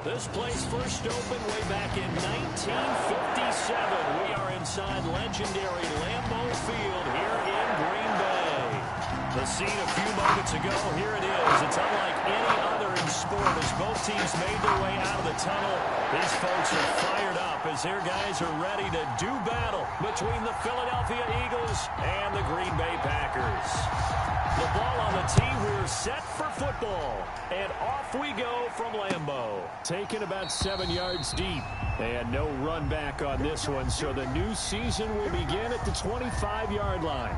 This place first opened way back in 1957. We are inside legendary Lambeau Field here in Green Bay. The scene a few moments ago, here it is. It's unlike any other in sport as both teams made their way out of the tunnel. These folks are fired up as their guys are ready to do battle between the Philadelphia Eagles and the Green Bay Packers. The ball on the tee. We're set for football. And off we go from Lambeau. Taken about 7 yards deep. And no run back on this one. So the new season will begin at the 25-yard line.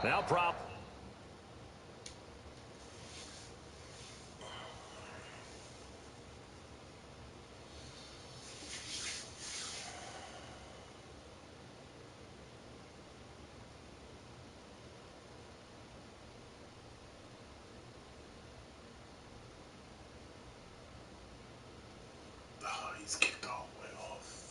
Now prop. Oh, he's kicked all the way off.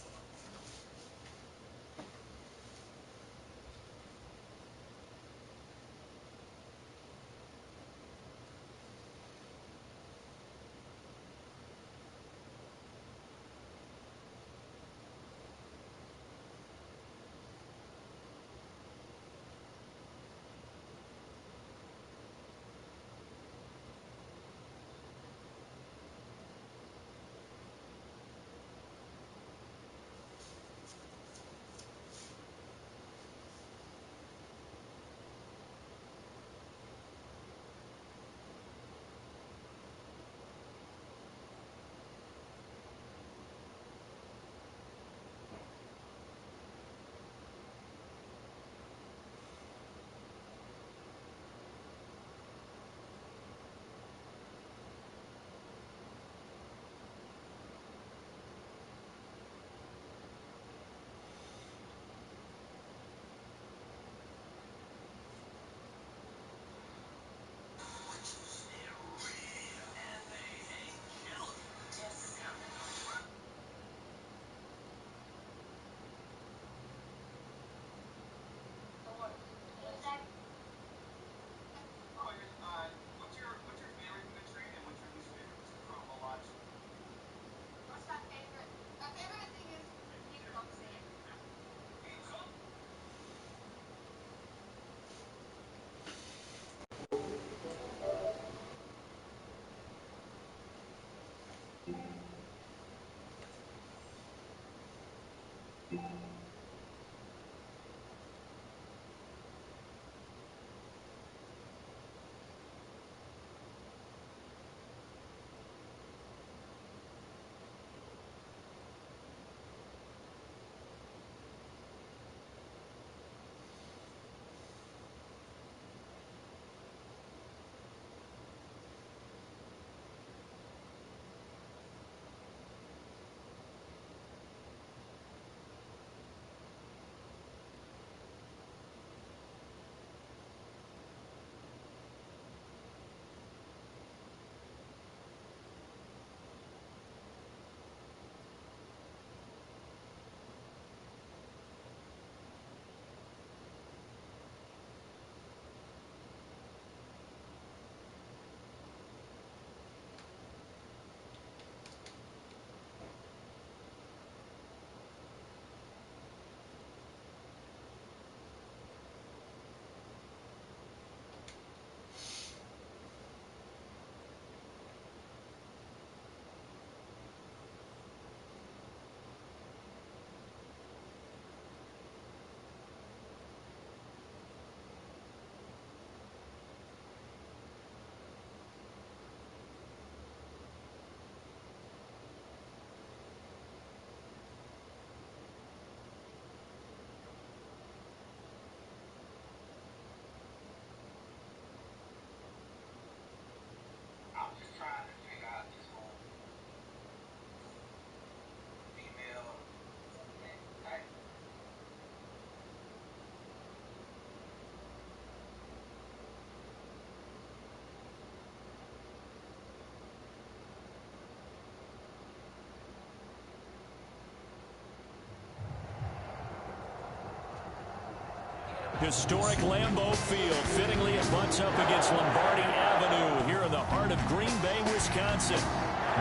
Historic Lambeau Field. Fittingly, it butts up against Lombardi Avenue here in the heart of Green Bay, Wisconsin.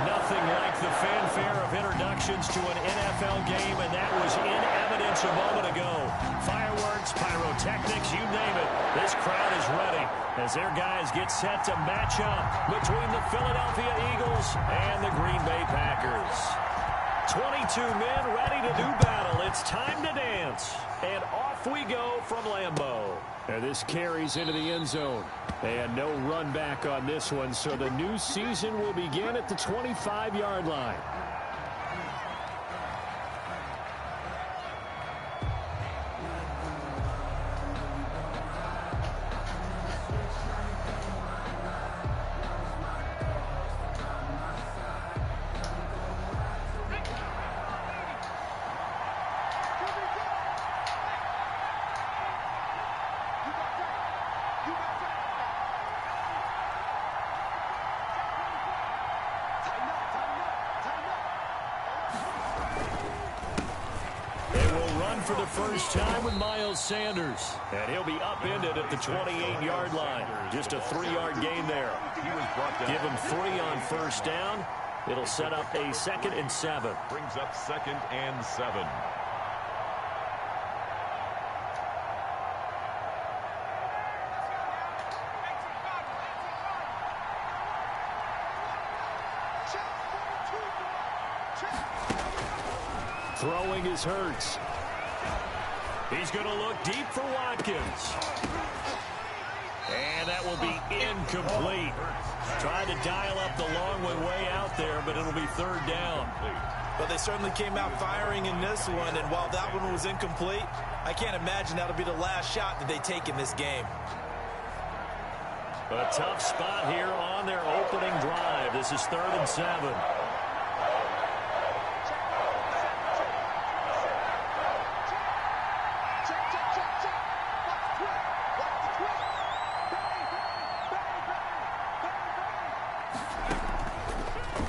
Nothing like the fanfare of introductions to an NFL game, and that was in evidence a moment ago. Fireworks, pyrotechnics, you name it. This crowd is ready as their guys get set to match up between the Philadelphia Eagles and the Green Bay Packers. 22 men ready to do battle. It's time to dance. And off we go from Lambeau. And this carries into the end zone. And no run back on this one, so the new season will begin at the 25-yard line. For the first time with Miles Sanders. And he'll be upended at the 28-yard line. Just a 3-yard gain there. Give him 3 on first down. It'll set up a 2nd and 7. Brings up 2nd and 7. Throwing is Hurts. He's going to look deep for Watkins. And that will be incomplete. Trying to dial up the long way out there, but it'll be 3rd down. But they certainly came out firing in this one, and while that one was incomplete, I can't imagine that'll be the last shot that they take in this game. A tough spot here on their opening drive. This is 3rd and 7.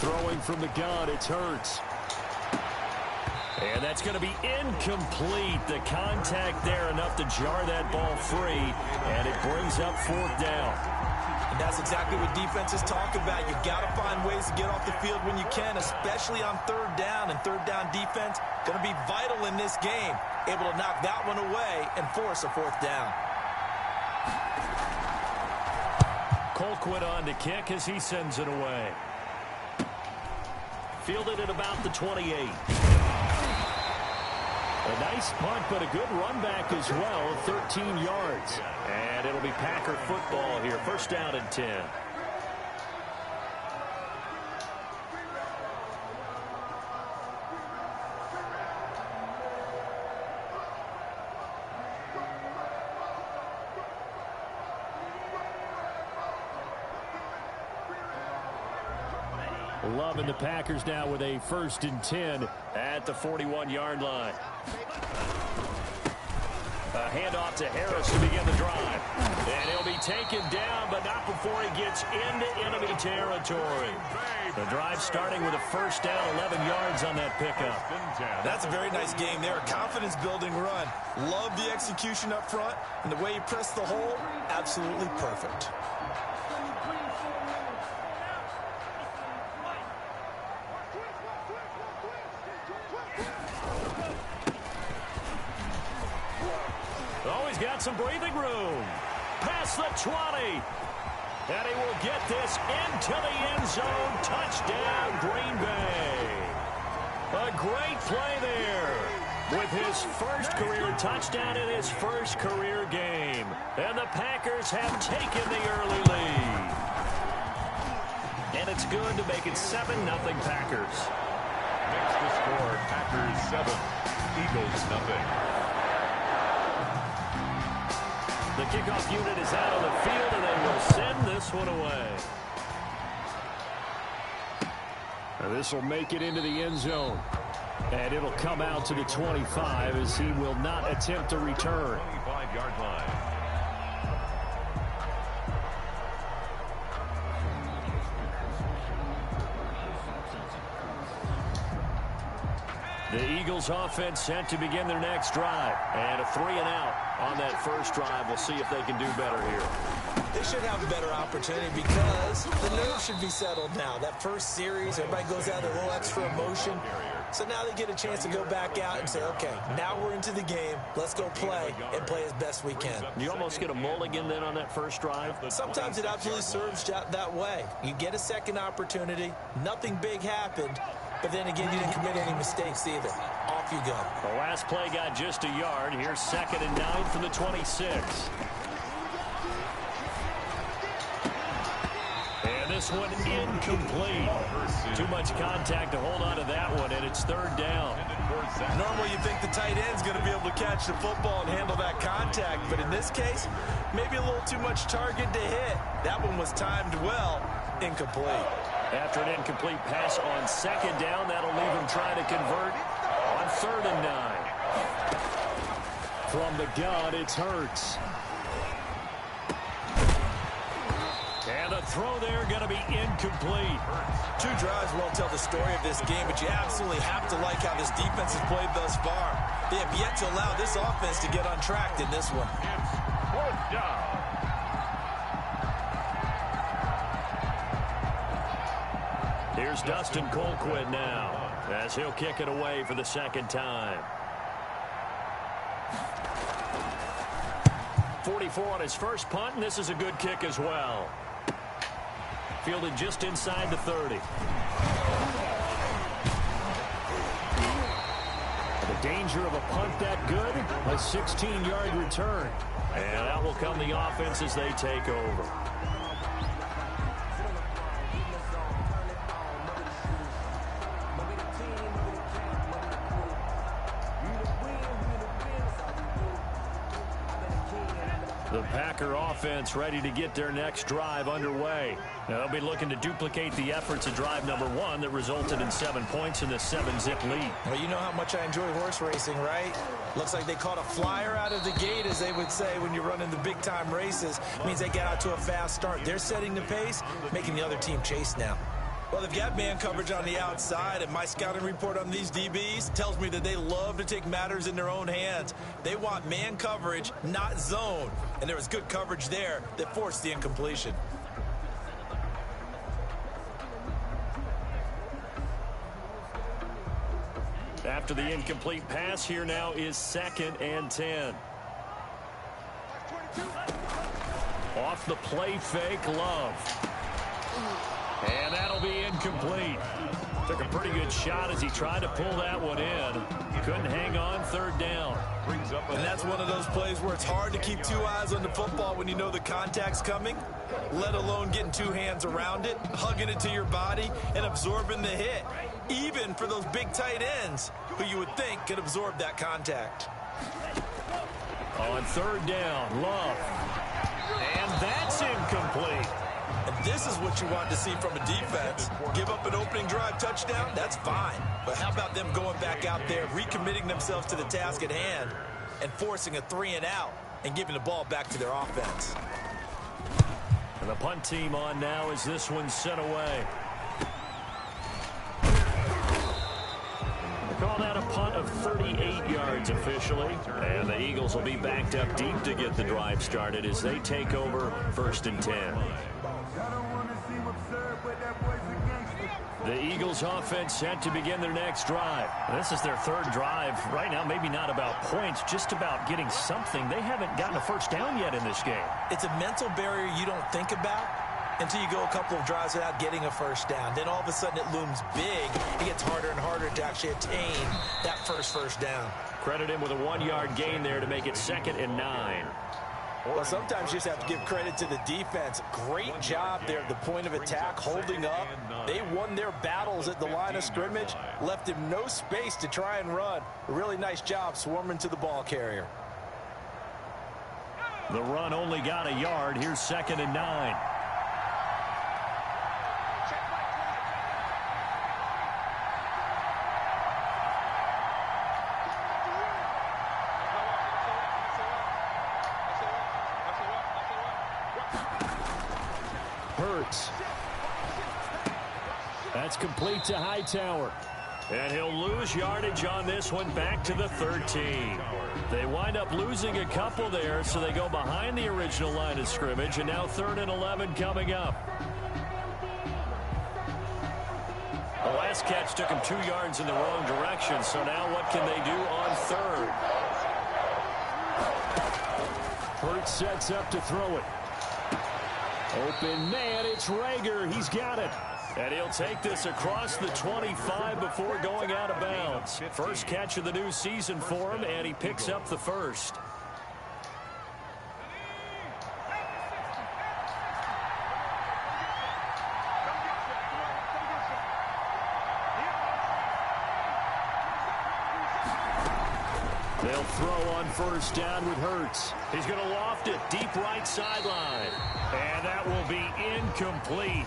Throwing from the gun, it's Hurts. And that's going to be incomplete. The contact there enough to jar that ball free, and it brings up 4th down. And that's exactly what defenses talk about. You've got to find ways to get off the field when you can, especially on 3rd down. And 3rd down defense going to be vital in this game. Able to knock that one away and force a 4th down. Colquitt on to kick as he sends it away. Fielded at about the 28. A nice punt, but a good run back as well, 13 yards. And it'll be Packer football here, 1st down and 10. Loving the Packers now with a 1st and 10 at the 41-yard line. A handoff to Harris to begin the drive. And he'll be taken down, but not before he gets into enemy territory. The drive starting with a 1st down, 11 yards on that pickup. That's a very nice game there. A confidence-building run. Love the execution up front, and the way he pressed the hole, absolutely perfect. Got some breathing room. Past the 20. And he will get this into the end zone. Touchdown, Green Bay. A great play there with his first career touchdown in his first career game. And the Packers have taken the early lead. And it's good to make it 7-0 Packers. Next to score, Packers 7, Eagles nothing. The kickoff unit is out on the field, and they will send this one away. And this will make it into the end zone. And it'll come out to the 25 as he will not attempt to return. 25-yard line. The Eagles offense set to begin their next drive. And a 3-and-out on that first drive. We'll see if they can do better here. They should have a better opportunity because the nerves should be settled now. That first series, everybody goes out with a little extra emotion. So now they get a chance to go back out and say, okay, now we're into the game. Let's go play and play as best we can. You almost get a mulligan then on that first drive? Sometimes it absolutely serves that way. You get a second opportunity. Nothing big happened. But then again, you didn't commit any mistakes either. Off you go. The last play got just a yard. Here's 2nd and 9 from the 26. And this one incomplete. Too much contact to hold on to that one, and it's 3rd down. Normally you think the tight end's going to be able to catch the football and handle that contact. But in this case, maybe a little too much target to hit. That one was timed well. Incomplete. After an incomplete pass on 2nd down, that'll leave him trying to convert on 3rd and 9. From the gun, it's Hurts. And the throw there going to be incomplete. 2 drives won't tell the story of this game, but you absolutely have to like how this defense has played thus far. They have yet to allow this offense to get untracked in this one. Fourth down. Here's Dustin Colquitt now, as he'll kick it away for the 2nd time. 44 on his first punt, and this is a good kick as well. Fielded just inside the 30. The danger of a punt that good, a 16-yard return. And out will come the offense as they take over. The Packer offense ready to get their next drive underway. Now, they'll be looking to duplicate the efforts of drive number 1 that resulted in 7 points in the 7-zip lead. Well, you know how much I enjoy horse racing, right? Looks like they caught a flyer out of the gate, as they would say when you're running the big-time races. It means they get out to a fast start. They're setting the pace, making the other team chase now. Well, they've got man coverage on the outside, and my scouting report on these DBs tells me that they love to take matters in their own hands. They want man coverage, not zone. And there was good coverage there that forced the incompletion. After the incomplete pass, here now is 2nd and 10. Off the play fake, Love. And that'll be incomplete. Took a pretty good shot as he tried to pull that one in. Couldn't hang on, 3rd down. And that's one of those plays where it's hard to keep 2 eyes on the football when you know the contact's coming, let alone getting 2 hands around it, hugging it to your body, and absorbing the hit. Even for those big tight ends who you would think could absorb that contact. On 3rd down, Love. And that's incomplete. And this is what you want to see from a defense. Give up an opening drive touchdown, that's fine. But how about them going back out there, recommitting themselves to the task at hand, and forcing a 3-and-out and giving the ball back to their offense. And the punt team on now as this one's sent away. Call that a punt of 38 yards officially. And the Eagles will be backed up deep to get the drive started as they take over 1st and 10. The Eagles offense set to begin their next drive. This is their 3rd drive. Right now, maybe not about points, just about getting something. They haven't gotten a first down yet in this game. It's a mental barrier you don't think about until you go a couple of drives without getting a first down. Then all of a sudden it looms big. It gets harder and harder to actually attain that first down. Credit him with a 1-yard gain there to make it 2nd and 9. Well, sometimes you just have to give credit to the defense. Great job there at the point of attack, holding up. They won their battles at the line of scrimmage, left him no space to try and run. A really nice job swarming to the ball carrier. The run only got a yard. Here's 2nd and 9. Hurts. That's complete to Hightower. And he'll lose yardage on this one back to the 13. They wind up losing a couple there, so they go behind the original line of scrimmage, and now 3rd and 11 coming up. The last catch took him 2 yards in the wrong direction, so now what can they do on 3rd? Hurts sets up to throw it. Open man, it's Rager. He's got it. And he'll take this across the 25 before going out of bounds. First catch of the new season for him, and he picks up the first. They'll throw on first down with Hurts. He's going to loft it deep right sideline. And that will be incomplete.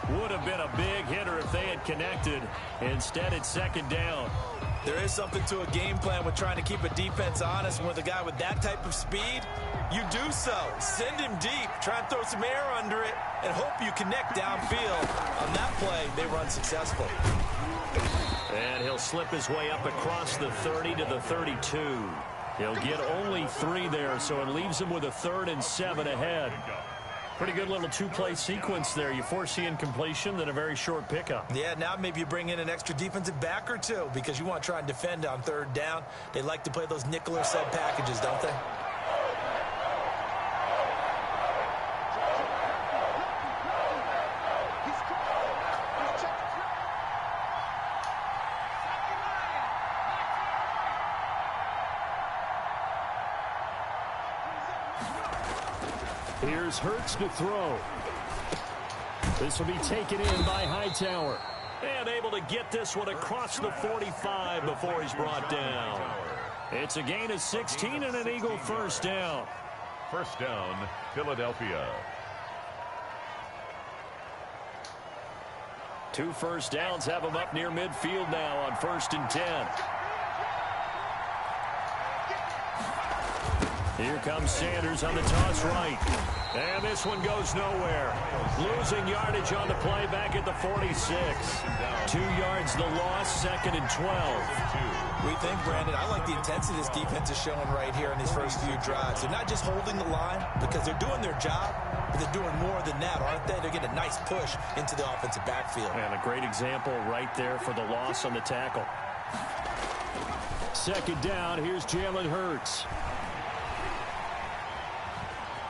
Would have been a big hitter if they had connected. Instead, it's 2nd down. There is something to a game plan with trying to keep a defense honest. With a guy with that type of speed, you do so. Send him deep. Try and throw some air under it and hope you connect downfield. On that play, they were unsuccessful. And he'll slip his way up across the 30 to the 32. He'll get only 3 there, so it leaves him with a 3rd and 7 ahead. Pretty good little 2-play sequence there. You force the incompletion, then a very short pickup. Yeah, now maybe you bring in an extra defensive back or two because you want to try and defend on 3rd down. They like to play those nickel or sub packages, don't they? Here's Hurts to throw. This will be taken in by Hightower. And able to get this one across the 45 before he's brought down. It's a gain of 16 and an Eagle first down. First down, Philadelphia. 2 first downs have him up near midfield now on 1st and 10. Here comes Sanders on the toss right. And this one goes nowhere. Losing yardage on the play back at the 46. 2 yards the loss, 2nd and 12. We think, Brandon, I like the intensity this defense is showing right here in these first few drives. They're not just holding the line because they're doing their job, but they're doing more than that, aren't they? They're getting a nice push into the offensive backfield. And a great example right there for the loss on the tackle. 2nd down, here's Jalen Hurts.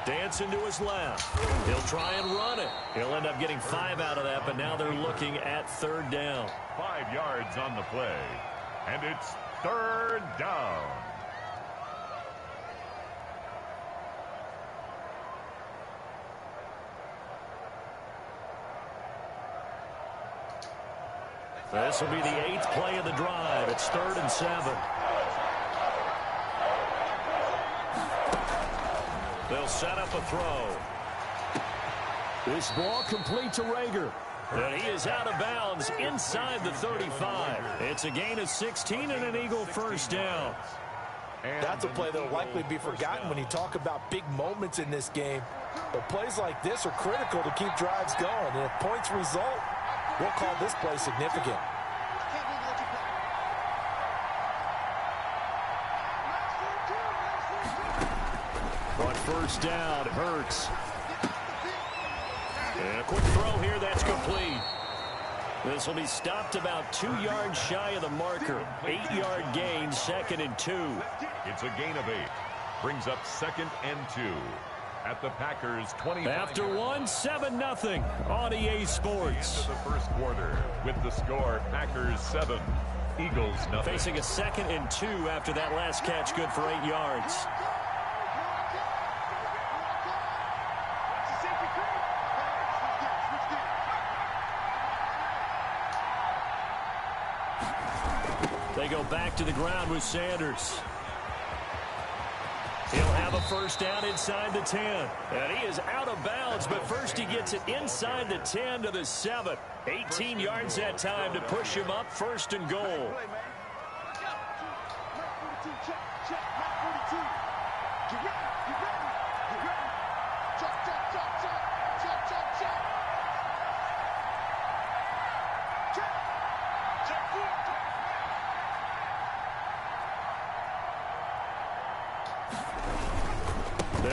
Dancing to his left. He'll try and run it. He'll end up getting 5 out of that, but now they're looking at 3rd down. 5 yards on the play. And it's 3rd down. This will be the 8th play of the drive. It's 3rd and 7. They'll set up a throw. This ball complete to Rager. And he is out of bounds inside the 35. It's a gain of 16 and an Eagle first down. That's a play that will likely be forgotten when you talk about big moments in this game. But plays like this are critical to keep drives going. And if points result, we'll call this play significant. On first down, Hurts. And a quick throw here, that's complete. This will be stopped about 2 yards shy of the marker. 8-yard gain, 2nd and 2. It's a gain of 8. Brings up 2nd and 2. At the Packers 25. After 1, 7-0 on EA Sports. The first quarter with the score Packers 7, Eagles 0. Facing a 2nd and 2 after that last catch, good for 8 yards. They go back to the ground with Sanders. He'll have a first down inside the 10. And he is out of bounds, but first he gets it inside the 10 to the 7. 18 yards that time to push him up 1st and goal.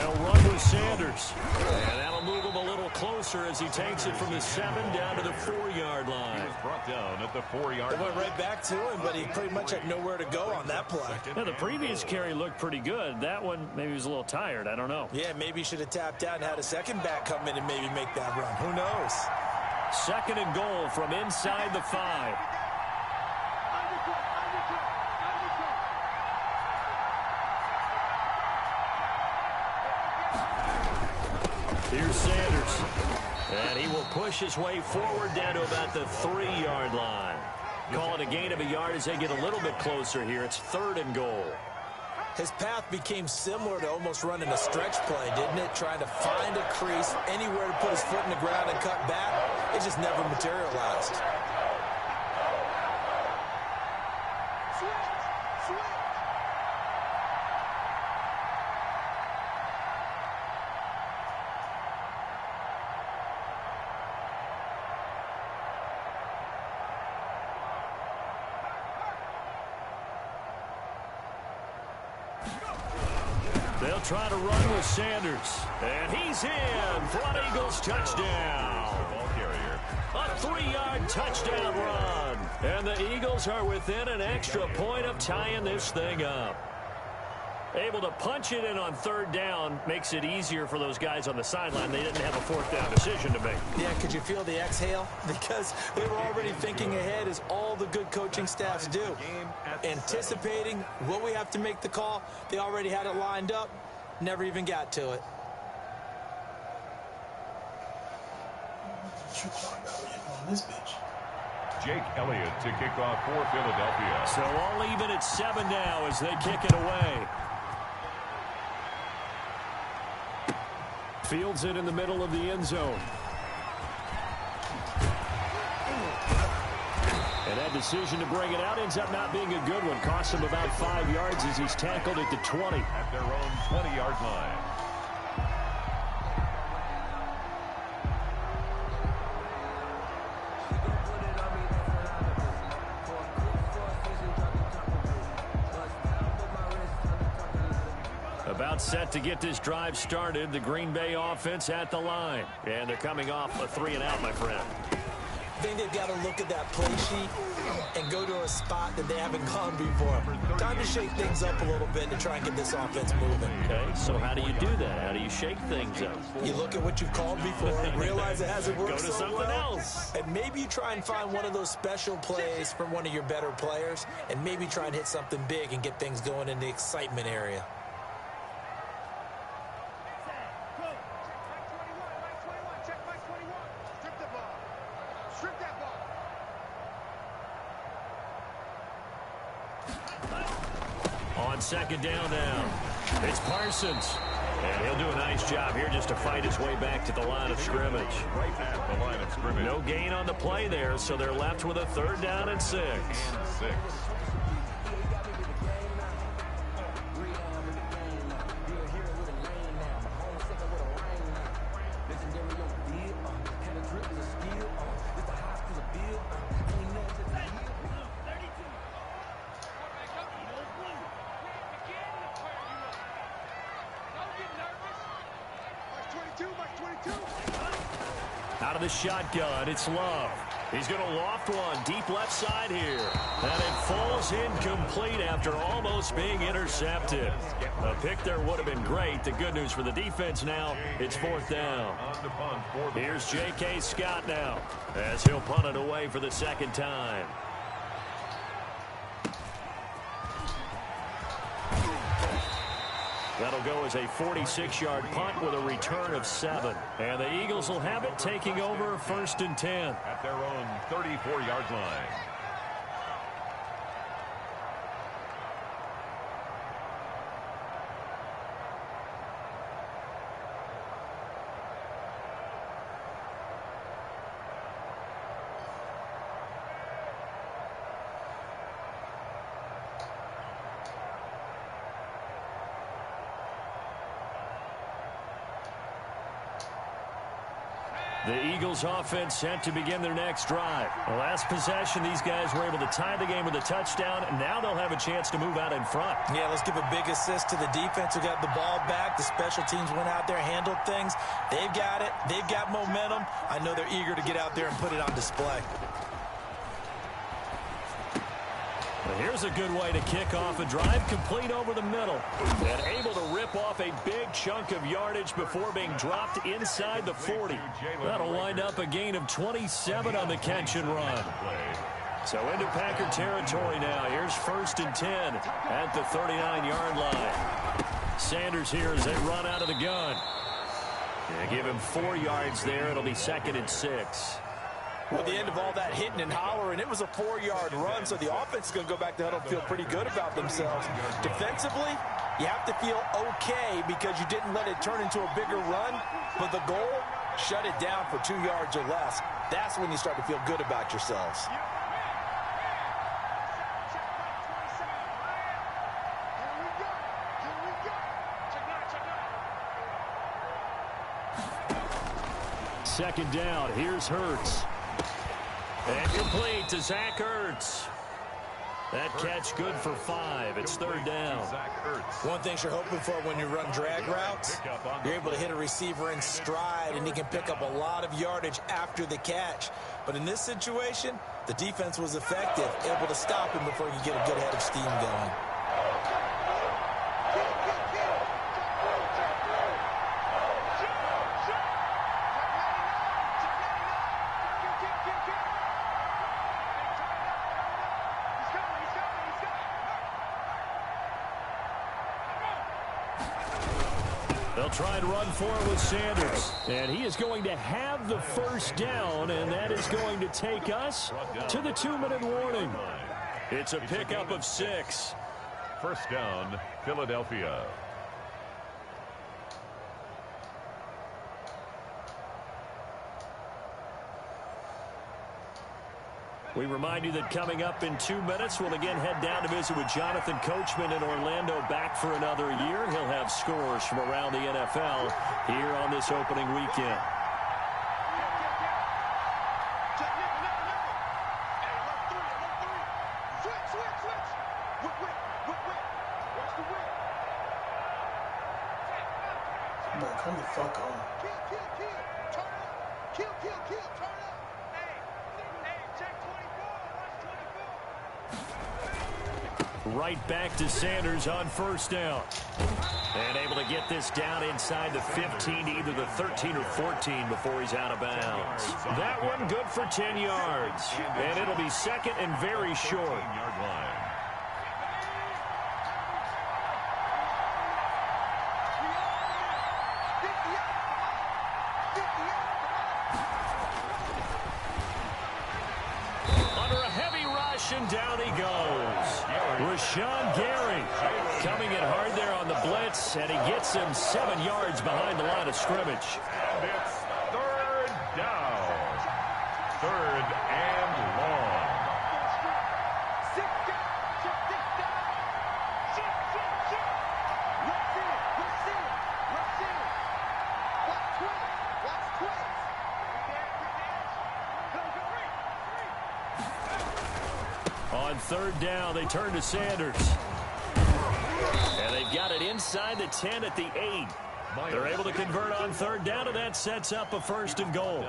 They'll run with Sanders. And that'll move him a little closer as he takes it from the 7 down to the 4-yard line. He was brought down at the 4-yard line. It went right back to him, but he pretty much had nowhere to go on that play. Yeah, the previous carry looked pretty good. That one, maybe he was a little tired. I don't know. Yeah, maybe he should have tapped out and had a second back come in and maybe make that run. Who knows? 2nd and goal from inside the 5. Here's Sanders. And he will push his way forward down to about the 3-yard line. Call it a gain of a yard as they get a little bit closer here. It's 3rd and goal. His path became similar to almost running a stretch play, didn't it? Trying to find a crease, anywhere to put his foot in the ground and cut back. It just never materialized. They'll try to run with Sanders. And he's in for an Eagles touchdown. Ball carrier. A 3-yard touchdown run. And the Eagles are within an extra point of tying this thing up. Able to punch it in on 3rd down makes it easier for those guys on the sideline. They didn't have a 4th down decision to make. Yeah, could you feel the exhale? Because they were already thinking ahead, as all the good coaching staffs do. Anticipating what we have to make the call. They already had it lined up. Never even got to it. On this bitch. Jake Elliott to kick off for Philadelphia. So all even at 7 now as they kick it away. Fields it in the middle of the end zone. And that decision to bring it out ends up not being a good one. Costs him about 5 yards as he's tackled at the 20. At their own 20-yard line. About set to get this drive started. The Green Bay offense at the line. And they're coming off a 3-and-out, my friend. I think they've got to look at that play sheet and go to a spot that they haven't gone before. Time to shake things up a little bit to try and get this offense moving. Okay, so how do you do that? How do you shake things up? You look at what you've called before, realize it hasn't worked Go to so something well, else. and maybe you try and find one of those special plays from one of your better players, and maybe try and hit something big and get things going in the excitement area. On 2nd down now, it's Parsons. And he'll do a nice job here just to fight his way back to the line of scrimmage. Right at the line of scrimmage. No gain on the play there, so they're left with a 3rd down and 6. And 6. Out of the shotgun, it's Love. He's going to loft one deep left side here. And it falls incomplete after almost being intercepted. A pick there would have been great. The good news for the defense now, it's 4th down. Here's J.K. Scott now as he'll punt it away for the 2nd time. That'll go as a 46-yard punt with a return of 7. And the Eagles will have it, taking over 1st and 10. At their own 34-yard line. The Eagles offense set to begin their next drive. The last possession, these guys were able to tie the game with a touchdown, and now they'll have a chance to move out in front. Yeah, let's give a big assist to the defense who got the ball back. The special teams went out there, handled things. They've got it. They've got momentum. I know they're eager to get out there and put it on display. Well, here's a good way to kick off a drive, complete over the middle. And able to rip off a big chunk of yardage before being dropped inside the 40. That'll wind up a gain of 27 on the catch and run. So into Packer territory now. Here's 1st and 10 at the 39-yard line. Sanders here as they run out of the gun. Yeah, give him 4 yards there. It'll be 2nd and 6. With the end of all that hitting and hollering, it was a 4-yard run, so the offense is going to go back to huddle and feel pretty good about themselves. Defensively, you have to feel okay because you didn't let it turn into a bigger run, but the goal, shut it down for 2 yards or less. That's when you start to feel good about yourselves. Second down, here's Hurts. And complete to Zach Ertz. That catch good for 5. It's 3rd down. One thing you're hoping for when you run drag routes, you're able to hit a receiver in stride, and he can pick up a lot of yardage after the catch. But in this situation, the defense was effective, able to stop him before you get a good head of steam going. They'll try and run for it with Sanders. And he is going to have the 1st down, and that is going to take us to the 2-minute warning. It's a pickup of 6. 1st down, Philadelphia. We remind you that coming up in 2 minutes, we'll again head down to visit with Jonathan Coachman in Orlando, back for another year. He'll have scores from around the NFL here on this opening weekend. Come the fuck on. Right back to Sanders on 1st down. And able to get this down inside the 15 to either the 13 or 14 before he's out of bounds. That one good for 10 yards. And it'll be 2nd and very short. 14-yard line. And down he goes. Rashawn Gary coming in hard there on the blitz, and he gets him 7 yards behind the line of scrimmage. And it's 3rd down. 3rd and long. On 3rd down, they turn to Sanders. And they've got it inside the 10 at the 8. They're able to convert on 3rd down, and that sets up a 1st and goal.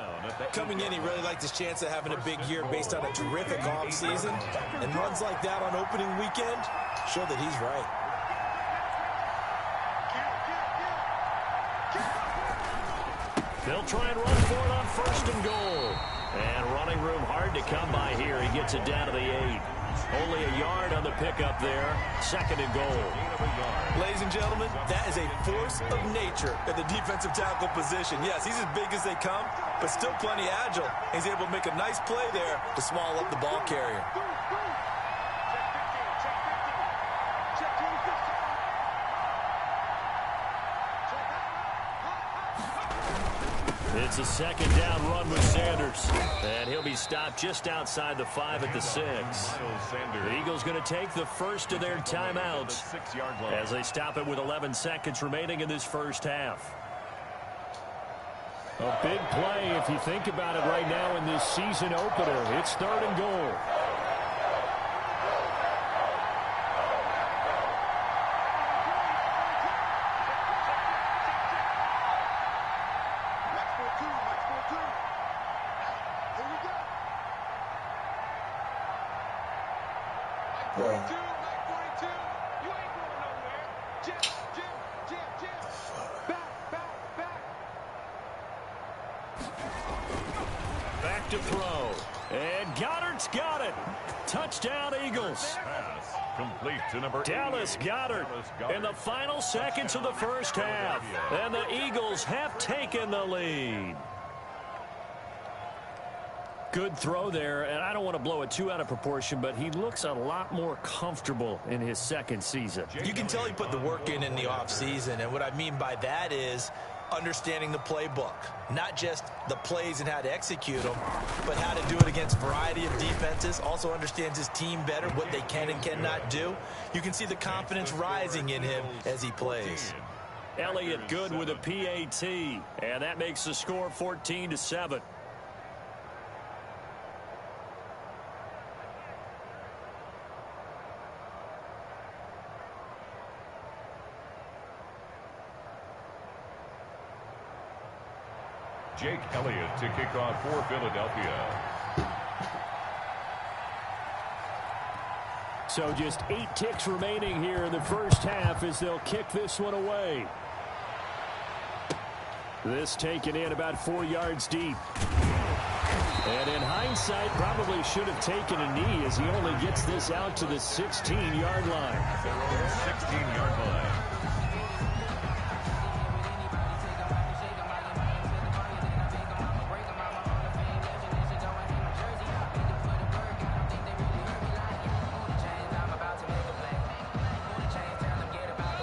Coming in, he really liked his chance of having a big year based on a terrific offseason. And runs like that on opening weekend show that he's right. They'll try and run for it on 1st and goal. And running room hard to come by here. He gets it down to the 8. Only a yard on the pickup there. 2nd and goal. Ladies and gentlemen, that is a force of nature at the defensive tackle position. Yes, he's as big as they come, but still plenty agile. He's able to make a nice play there to swallow up the ball carrier. It's a 2nd down run with Sanders. And he'll be stopped just outside the 5 at the 6. The Eagles going to take the 1st of their timeouts as they stop it with 11 seconds remaining in this 1st half. A big play if you think about it right now in this season opener. It's 3rd and goal. Back to throw. And Goddard's got it. Touchdown, Eagles. Pass complete to number Dallas 8. Goedert in the final seconds of the first half. And the Eagles have taken the lead. Good throw there, and I don't want to blow it too out of proportion, but he looks a lot more comfortable in his second season. You can tell he put the work in the offseason, and what I mean by that is understanding the playbook. Not just the plays and how to execute them, but how to do it against a variety of defenses. Also understands his team better, what they can and cannot do. You can see the confidence rising in him as he plays. Elliott good with a PAT, and that makes the score 14-7. Jake Elliott to kick off for Philadelphia. So just 8 ticks remaining here in the first half as they'll kick this one away. This taken in about 4 yards deep. And in hindsight, probably should have taken a knee as he only gets this out to the 16-yard line. Their own 16-yard line.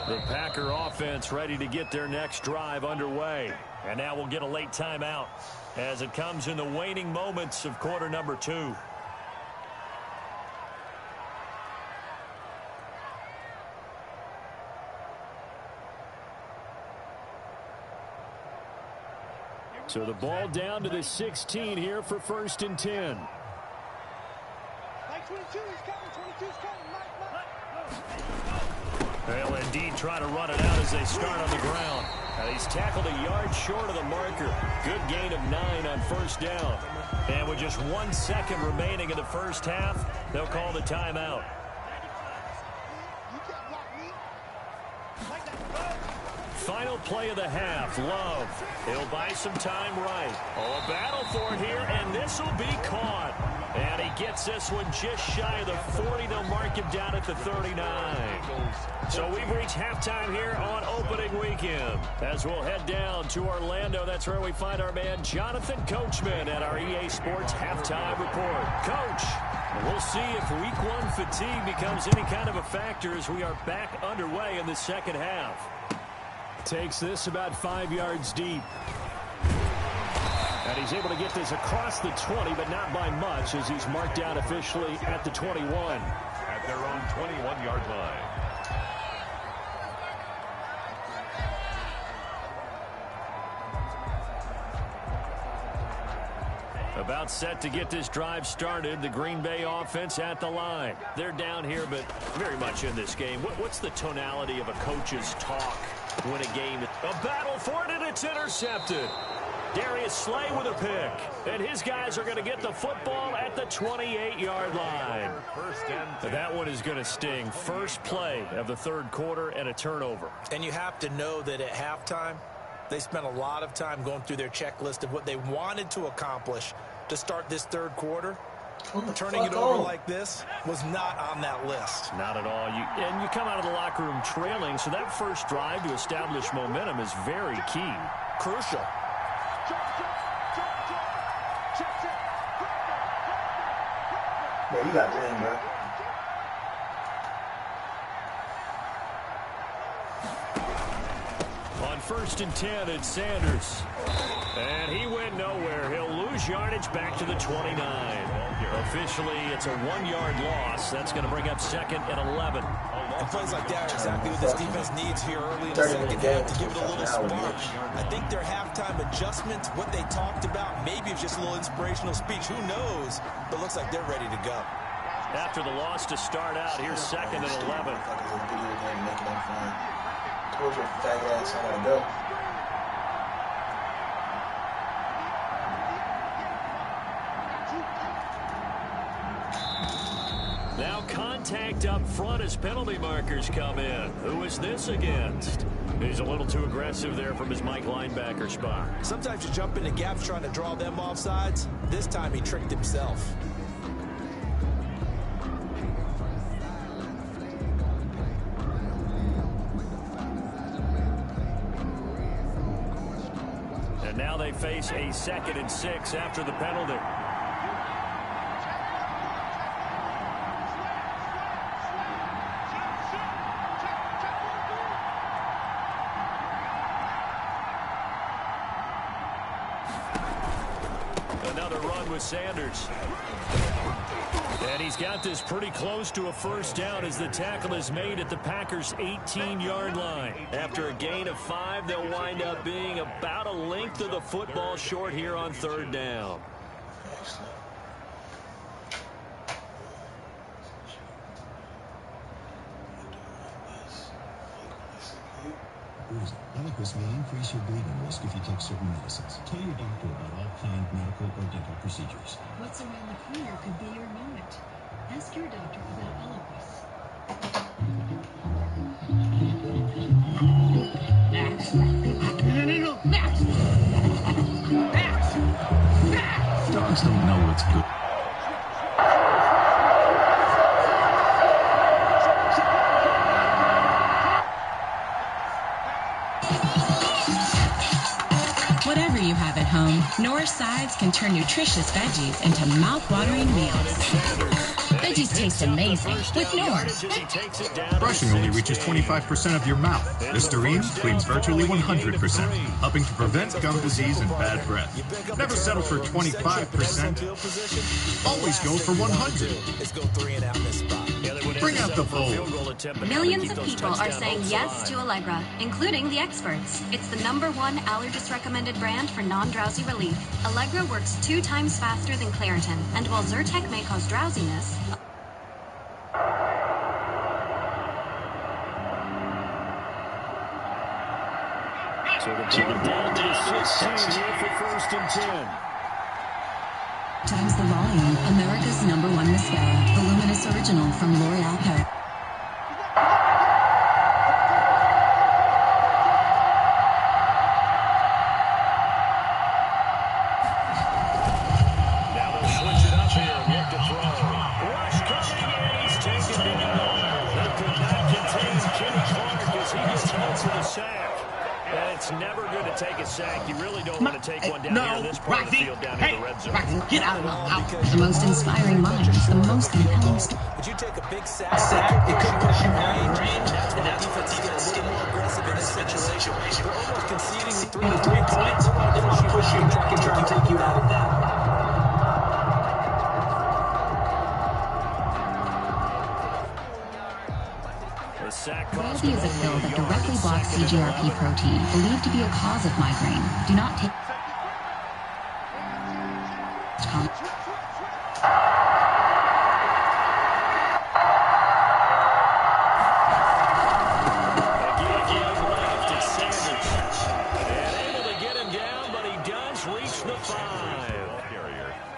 The Packer offense ready to get their next drive underway. And now we'll get a late timeout as it comes in the waning moments of quarter number 2. So the ball down to the 16 here for 1st and 10. Mike 22 is coming. 22 is coming. Mike. They'll indeed try to run it out as they start on the ground. He's tackled a yard short of the marker. Good gain of 9 on 1st down. And with just 1 second remaining in the first half, they'll call the timeout. Final play of the half, Love. He'll buy some time right. Oh, a battle for it here, and this will be caught. And he gets this one just shy of the 40. They'll mark him down at the 39. So we've reached halftime here on opening weekend. As we'll head down to Orlando, that's where we find our man Jonathan Coachman at our EA Sports Halftime Report. Coach, we'll see if Week 1 fatigue becomes any kind of a factor as we are back underway in the second half. Takes this about 5 yards deep. And he's able to get this across the 20, but not by much as he's marked down officially at the 21. At their own 21-yard line. About set to get this drive started. The Green Bay offense at the line. They're down here, but very much in this game. What's the tonality of a coach's talk when a game? A battle for it, and it's intercepted. Darius Slay with a pick. And his guys are going to get the football at the 28-yard line. That one is going to sting. First play of the third quarter and a turnover. And you have to know that at halftime, they spent a lot of time going through their checklist of what they wanted to accomplish to start this third quarter. Turning it over like this was not on that list. Not at all. And you come out of the locker room trailing, so that first drive to establish momentum is very key. Crucial. Yeah, you got Jane, bro. On 1st and 10, it's Sanders. And he went nowhere. He'll lose lose yardage back to the 29. Officially, it's a 1-yard loss. That's going to bring up 2nd and 11. And plays like that are exactly what this defense needs here early in the second half to give it a little spark. I think their halftime adjustment, what they talked about, maybe it's just a little inspirational speech. Who knows? But looks like they're ready to go. After the loss to start out, here's 2nd and 11. Told your faggot ass I gotta go. Now contact up front as penalty markers come in. Who is this against? He's a little too aggressive there from his Mike linebacker spot. Sometimes you jump into gaps trying to draw them off sides. This time he tricked himself. And now they face a 2nd and 6 after the penalty. Another run with Sanders. And he's got this pretty close to a first down as the tackle is made at the Packers' 18-yard line. After a gain of 5, they'll wind up being about a length of the football short here on 3rd down. Eliquis may increase your bleeding risk if you take certain medicines. Tell your doctor about all planned medical or dental procedures. What's around the corner could be your moment. Ask your doctor about Eliquis. Max. No. Max! Max! Max! Dogs don't know what's good. Whatever you have at home, Norris sides can turn nutritious veggies into mouth-watering meals. Veggies taste amazing with Norris. Brushing only reaches 25% of your mouth. Listerine cleans virtually 100%, helping to prevent gum disease and bad breath. Never settle for 25%. Always go for 100. Let's go 3 and out in this spot. Bring out the bowl. Millions of people are saying yes to Allegra, including the experts. It's the #1 allergist-recommended brand for non-drowsy relief. Allegra works 2 times faster than Claritin, and while Zyrtec may cause drowsiness, so the ball down to 16 here for 1st and 10. Times the volume, America's #1 mascara, Voluminous Original from L'Oreal Paris. Now they'll switch it up here and look to throw. Rush coming and he's taken down. They could not contain Kenny Clark as he gets home for the sack. And it's never good to take a sack. You really don't want to take one down here in this part of the field down in the red zone. Get out of my house. The most inspiring minds, the most compelling story. Would you take a big sack? It could push you out of range, And that's why the defense is getting a little more aggressive in this situation. They're almost conceding 3 points. It'll push you back and try to take you out of that. Brady is a pill that directly blocks CGRP protein, believed to be a cause of migraine. Do not take.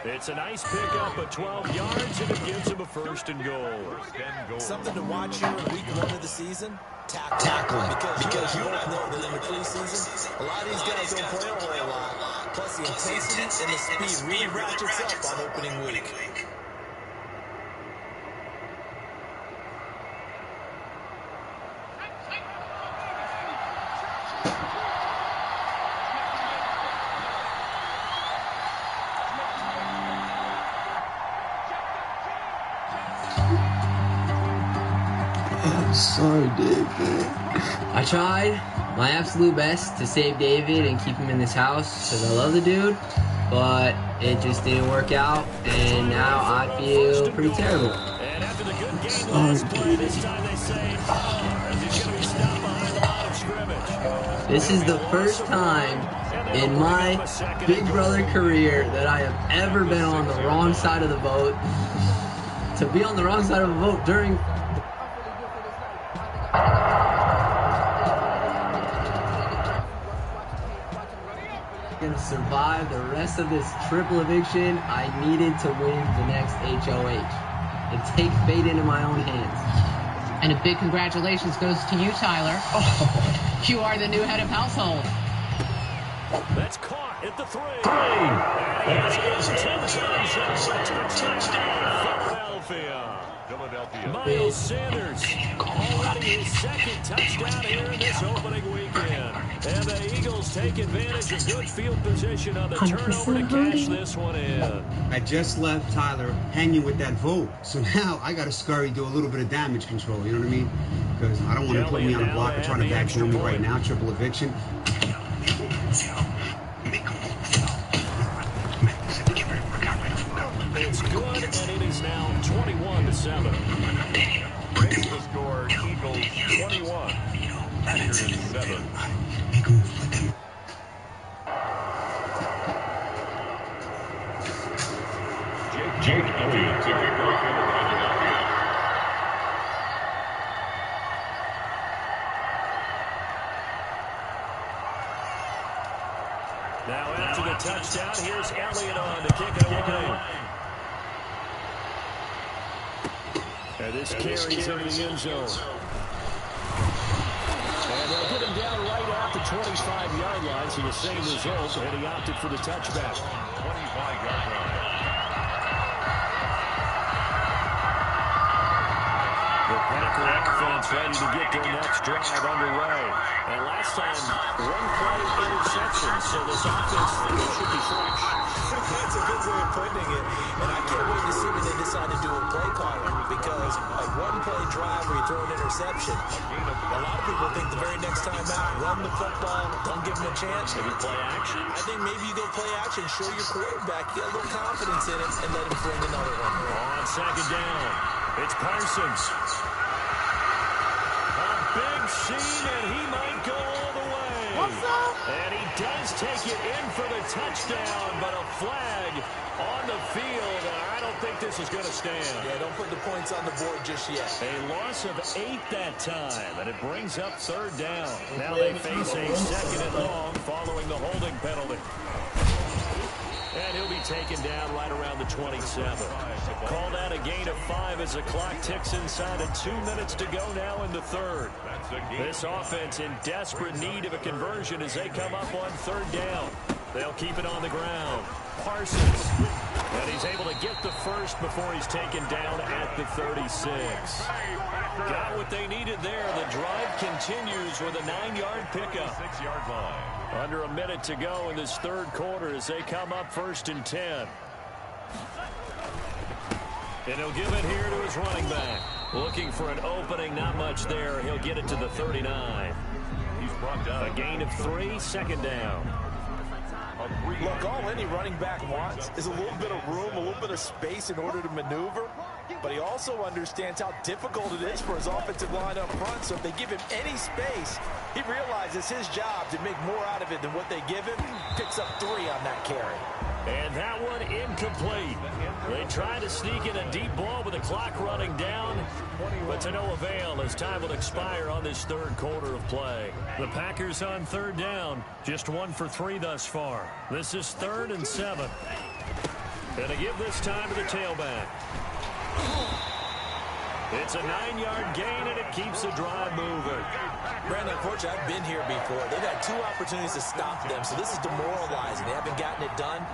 It's a nice pickup of 12 yards, and it gives him a 1st and goal. Something to watch here in week 1 of the season. Tackling. Because you don't know that in the preseason, a lot of these guys don't play a whole lot. Plus the intensity and the speed really ratchets up on opening week. Sorry, David. I tried my absolute best to save David and keep him in this house because I love the dude. but it just didn't work out, and now I feel pretty terrible. And after the good game last play, this time they say, as he's going to be stopped behind the line of scrimmage. This is the first time in my Big Brother career that I have ever been on the wrong side of the vote. To be on the wrong side of a vote during... Gonna survive the rest of this triple eviction. I needed to win the next HOH and take fate into my own hands. And a big congratulations goes to you, Tyler. Oh. You are the new head of household. That's caught at the 3. And it's Philadelphia. Miles Sanders already his second touchdown here in this opening weekend. And the Eagles take advantage of good field position on the turnover to cash this one in. I just left Tyler hanging with that vote. So now I got to scurry, do a little bit of damage control, you know what I mean? Because I don't want to put me on a block or trying to backdoor me right now, triple eviction. It's good, and it is now 21-7. Makes the score Eagles 21, Packers 7. Jake Elliott to kick off Philadelphia. Now after the touchdown, here's Elliott on to kick it away. And this carries into the end zone. And they'll get him down right at the 25-yard line, so the same result, and he opted for the touchback. 25-yard line. The Packer offense ready to get their next drive underway. And last time, one-play interception, so this offense should be fresh. That's a good way of putting it. And I can't wait to see when they decide to do a play calling, because a one-play drive where you throw an interception, a lot of people think the very next time out, run the football, don't give them a chance. Maybe play action. I think maybe you go play action, show your quarterback, get a little confidence in him, and let him bring another one. On second down, it's Parsons. A big scene, and he might go all the way. What's up? And he does take it in for the touchdown, but a flag on the field, and I don't think this is going to stand. Yeah, don't put the points on the board just yet. A loss of 8 that time, and it brings up third down. Now they face a second and long following the holding penalty. And he'll be taken down right around the 27. Called out a gain of 5 as the clock ticks inside of 2 minutes to go now in the third. This offense in desperate need of a conversion as they come up on third down. They'll keep it on the ground. Parsons. And he's able to get the first before he's taken down at the 36. Got what they needed there. The drive continues with a 9-yard pickup. 6-yard line. Under a minute to go in this third quarter as they come up 1st and 10. And he'll give it here to his running back. Looking for an opening, not much there. He'll get it to the 39. He's brought down. A gain of 3, second down. Look, all any running back wants is a little bit of room, a little bit of space in order to maneuver. But he also understands how difficult it is for his offensive line up front. So if they give him any space, he realizes his job to make more out of it than what they give him. Picks up 3 on that carry. And that one incomplete. They try to sneak in a deep ball with the clock running down, but to no avail as time will expire on this third quarter of play. The Packers on third down, just 1 for 3 thus far. This is 3rd and 7. And they give this time to the tailback. It's a 9-yard gain, and it keeps the drive moving. Brandon, unfortunately, I've been here before. They've had 2 opportunities to stop them, so this is demoralizing. They haven't gotten it done.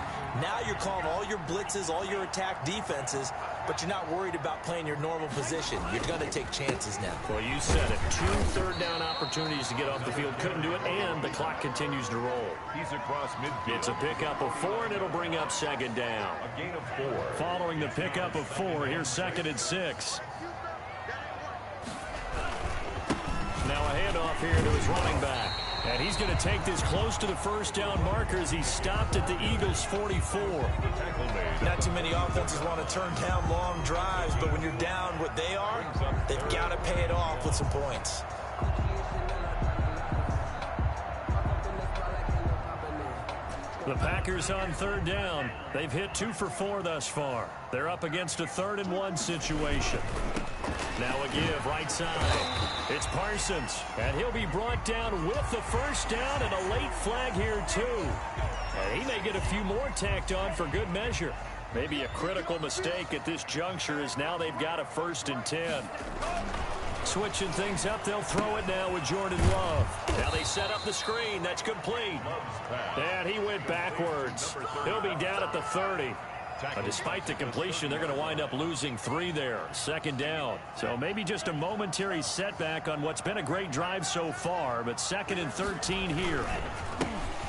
Now you're calling all your blitzes, all your attack defenses, but you're not worried about playing your normal position. You're going to take chances now. Well, you said it. 2 third-down opportunities to get off the field. Couldn't do it, and the clock continues to roll. He's across midfield. It's a pickup of 4, and it'll bring up second down. A gain of 4. Following the pickup of 4, here's 2nd and 6. Now a handoff here to his running back. And he's going to take this close to the first down marker as he stopped at the Eagles' 44. Not too many offenses want to turn down long drives, but when you're down what they are, they've got to pay it off with some points. The Packers on third down. They've hit 2 for 4 thus far. They're up against a 3rd-and-1 situation. Now a give right side. It's Parsons, and he'll be brought down with the first down and a late flag here too. And he may get a few more tacked on for good measure. Maybe a critical mistake at this juncture as now they've got a 1st and 10. Switching things up, they'll throw it now with Jordan Love. Now they set up the screen. That's complete. And he went backwards. He'll be down at the 30. Despite the completion, they're going to wind up losing 3 there. 2nd down. So maybe just a momentary setback on what's been a great drive so far, but 2nd and 13 here.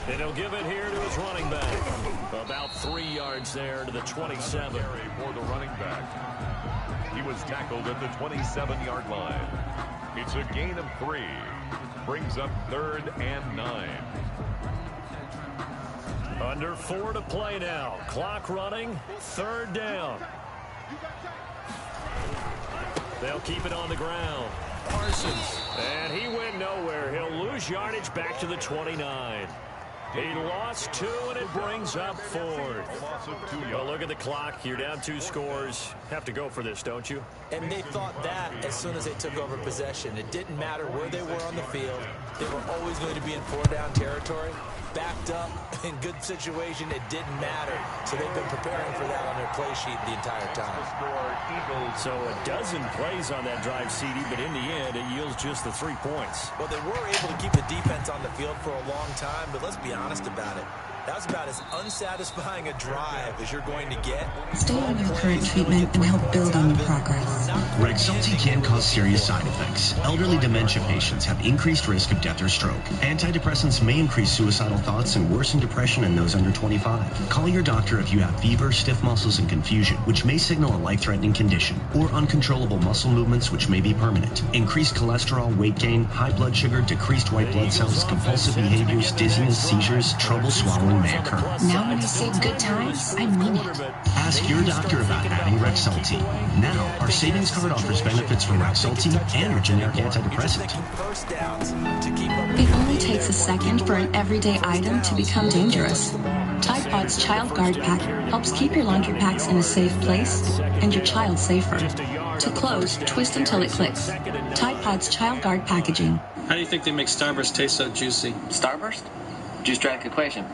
And he'll give it here to his running back. About 3 yards there to the 27. For the running back. He was tackled at the 27-yard line. It's a gain of 3. Brings up 3rd and 9. Under 4 to play now. Clock running. 3rd down. They'll keep it on the ground. Parsons. And he went nowhere. He'll lose yardage back to the 29. He lost 2, and it brings up 4th. Well, look at the clock. You're down 2 scores. Have to go for this, don't you? And they thought that as soon as they took over possession. It didn't matter where they were on the field. They were always going to be in 4-down territory. Backed up, in good situation, it didn't matter. So they've been preparing for that on their play sheet the entire time. So a dozen plays on that drive, CD, but in the end, it yields just the 3 points. Well, they were able to keep the defense on the field for a long time, but let's be honest about it. That was about as unsatisfying a drive as you're going to get. Stay on your current treatment and help build on your progress. Rexulti can cause serious side effects. Elderly dementia patients have increased risk of death or stroke. Antidepressants may increase suicidal thoughts and worsen depression in those under 25. Call your doctor if you have fever, stiff muscles, and confusion, which may signal a life-threatening condition, or uncontrollable muscle movements, which may be permanent. Increased cholesterol, weight gain, high blood sugar, decreased white blood cells, compulsive behaviors, dizziness, seizures, trouble swallowing may occur. Now when I say good times, I mean it. Ask your doctor about adding Rexulti. Now, our savings card offers benefits from Rexulti and a generic antidepressant. It only takes a second for an everyday item to become dangerous. Tide Pod's Child Guard Pack helps keep your laundry packs in a safe place and your child safer. To close, twist until it clicks. Tide Pod's Child Guard Packaging. How do you think they make Starburst taste so juicy? Starburst? Juice-Drag equation.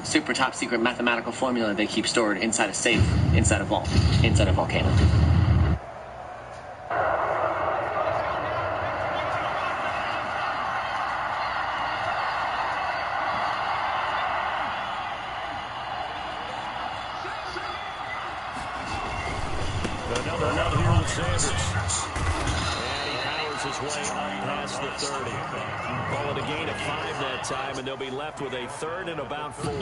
Super top secret mathematical formula they keep stored inside a safe, inside a vault, inside a volcano. Another here with Sanders. And he powers his way up past the 30. Call it a gain of 5 that time, and they'll be left with a 3rd and about 4.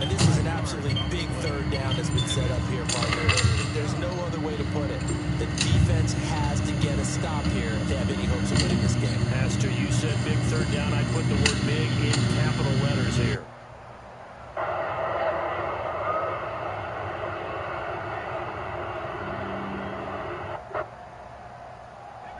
And this is an absolutely big 3rd down that's been set up here, partner. There's no other way to put it. The defense has to get a stop here if they have any hopes of winning this game. Pastor, you said big 3rd down. I put the word big in capital letters here.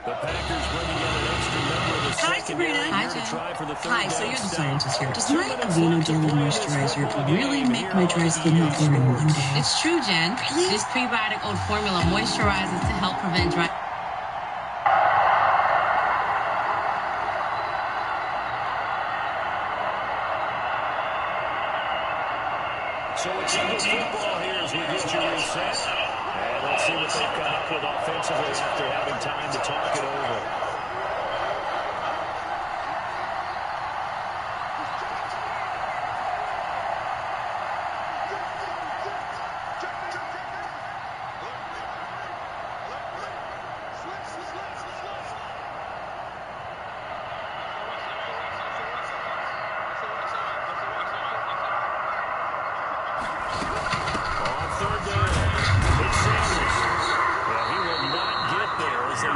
The Packers bringing in an extra member of the secondary. Hi, Jen. Try for the 3rd Hi, so down you're the stop. scientist here. Does my Aveeno Daily Moisturizer really make my dry skin healthier in one day? It's true, Jen. Really? This prebiotic oat formula moisturizes to help prevent dry... So it's Eagles football here as we get you reset. And let's see what they've come up with offensively after having time to talk it over.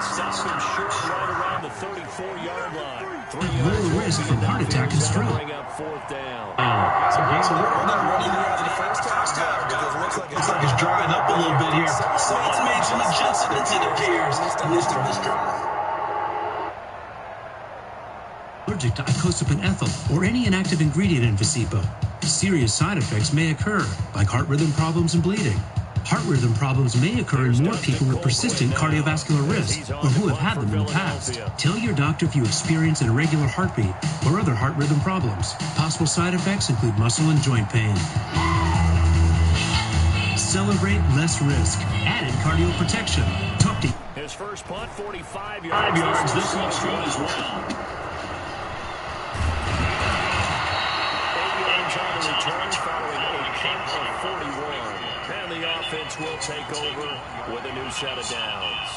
Stop him short right 34-yard line. Lower risk from heart attack and stroke. Bring up fourth down. So we're not ready here after the first half, because it looks like it's drying up a little bit here. Someone's made some adjustments, it appears. Allergic to icosapent ethyl or any inactive ingredient in Visipo. Serious side effects may occur, like heart rhythm problems and bleeding. Heart rhythm problems may occur in more people with persistent cardiovascular risk or who have had them in the past. Tell your doctor if you experience an irregular heartbeat or other heart rhythm problems. Possible side effects include muscle and joint pain. Celebrate less risk. Added cardio protection. Talk to his first punt, 45 yards. This looks good as well. 8 yards on the return following a punt of 41. And the offense will take over with a new set of downs.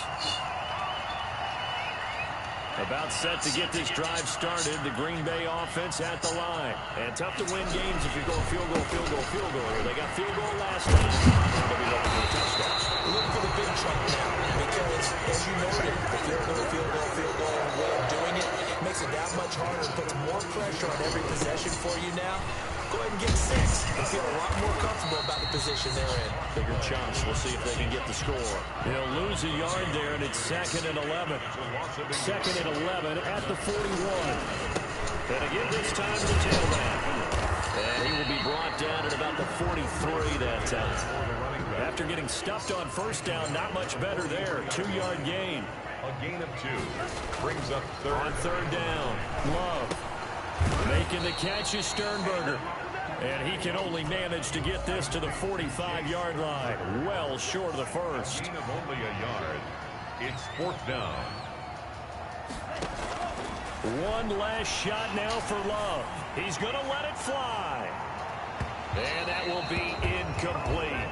About set to get this drive started, the Green Bay offense at the line. And tough to win games if you go field goal here. They got field goal last time. They'll be looking for a touchdown. Look for the big chunk now, because as you noted, the field goal way of doing it makes it that much harder. It puts more pressure on every possession for you now. Go ahead and get 6 and feel a lot more comfortable about the position they're in. Bigger chance. We'll see if they can get the score. He'll lose a yard there, and it's 2nd and 11. 2nd and 11 at the 41. And again, this time the tailback. And he will be brought down at about the 43 that time. After getting stuffed on first down, not much better there. 2-yard gain. A gain of 2. Brings up third. On third down, Love. Making the catch is Sternberger. And he can only manage to get this to the 45-yard line. Well short of the first. A gain of only a yard. It's 4th down. One last shot now for Love. He's going to let it fly. And that will be incomplete,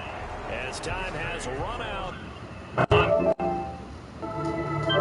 as time has run out.